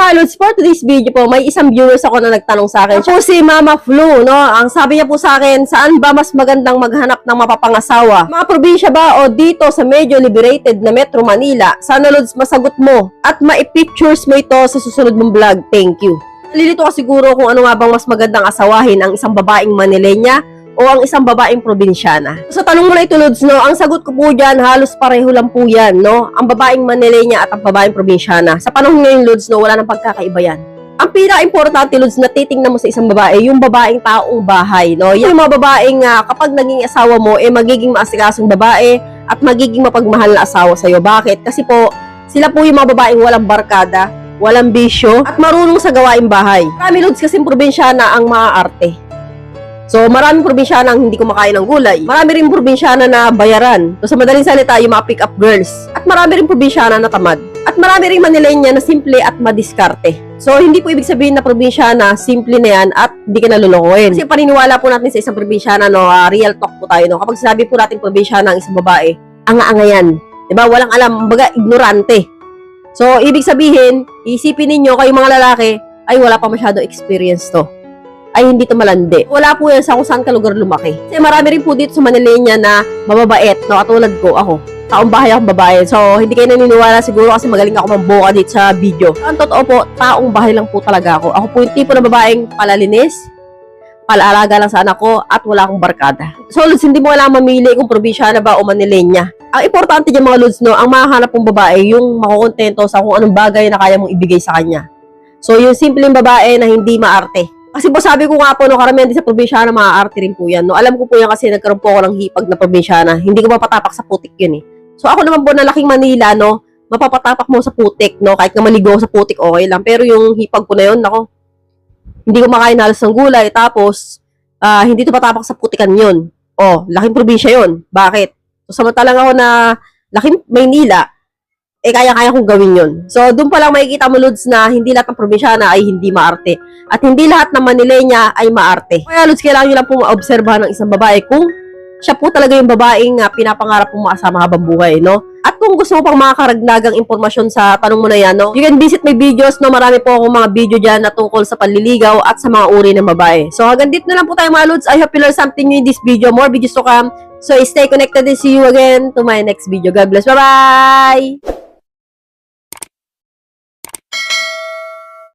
mga Lods, for today's video po, may isang viewers ako na nagtanong sa akin. Siya po si Mama Flu, no? Ang sabi niya po sa akin, saan ba mas magandang maghanap ng mapapangasawa? Mga probinsya ba o dito sa medyo liberated na Metro Manila? Sana Lods masagot mo at maipictures mo ito sa susunod mong vlog. Thank you. Nalilito ka siguro kung ano nga bang mas magandang asawahin, ang isang babaeng Manilenya o ang isang babaeng probinsyana. Sa tanong mo na ito, Lods, no, ang sagot ko po dyan, halos pareho lang po yan, no? Ang babaeng Manilenya at ang babaeng probinsyana. Sa panahon ngayon, Lods, no, wala nang pagkakaiba yan. Ang pinaka-importante, Lods, na titingnan mo sa isang babae, yung babaeng taong bahay, no? Yung mga babaeng kapag naging asawa mo, magiging maasikasong babae at magiging mapagmahal na asawa sa'yo. Bakit? Kasi po, sila po yung mga babaeng walang barkada, walang bisyo, at marunong sa gawaing bahay. Marami, Lods, kasi probinsyana ang maaarte. So, maraming probinsyana ang hindi kumakain ng gulay. Marami rin probinsyana na bayaran. So, sa madaling salita, yung mga pick-up girls. At marami rin probinsyana na tamad. At marami rin Manilenya na simple at madiskarte. So, hindi po ibig sabihin na probinsyana, simple na yan at hindi ka nalulukuhin. Kasi paniniwala po natin sa isang probinsyana, no, real talk po tayo, no. Kapag sinabi po natin probinsyana ang isang babae, anga-anga yan. Diba? Walang alam, baga ignorante. So, ibig sabihin, isipin ninyo kayo mga lalaki, ay wala pa masyado experience to. Ay hindi to malandi. Wala po yan sa kung saan ka lugar lumaki. Kasi marami rin po dito sa Manilenya na mababait, no? Katulad ko, ako. Taong bahay akong babae. So, hindi kayo naniniwala siguro kasi magaling ako mambuka dito sa video. Ang totoo po, taong bahay lang po talaga ako. Ako po yung tipo ng babaeng palalinis, palaalaga lang sa anak ko, at wala akong barkada. So, Lods, hindi mo kailangan mamili kung probinsyana ba o Manilenya. Ang importante dyan mga Lods, no, ang makahanap mong babae, yung makukontento sa kung anong bagay na kaya mong ibigay sa kanya. So, yung simpleng babae na hindi maarte. Kasi po sabi ko nga po, no, karamihan din sa probinsyana, maaarte rin po yan. No? Alam ko po yan kasi nagkaroon po ako ng hipag na probinsyana. Hindi ko mapatapak sa putik yun eh. So ako naman po na laking Manila, no, mapapatapak mo sa putik, no, kahit na maligo sa putik, okay lang. Pero yung hipag ko na yun, nako, hindi ko makain halos ng gulay. Tapos, hindi to patapak sa putikan yun. Oh, laking probinsya yun. Bakit? So samantalang ako na laking Maynila, kaya-kaya kong gawin yun. So, doon pa lang makikita mo, Lods, na hindi lahat ng probinsyana ay hindi maarte. At hindi lahat ng Manilenya ay maarte. Kaya, Lods, kailangan nyo lang po maobserbahan ng isang babae kung siya po talaga yung babaeng pinapangarap mong makasama habang buhay, no? At kung gusto mo pang mga karagdagang impormasyon sa tanong mo na yan, no? You can visit my videos, no? Marami po akong mga video dyan na tungkol sa panliligaw at sa mga uri ng babae. So, hanggang dito na lang po tayo, mga Lods. I hope you learned something new in this video. More videos to come. So, stay connected and see you again to my next video. God bless. Bye-bye!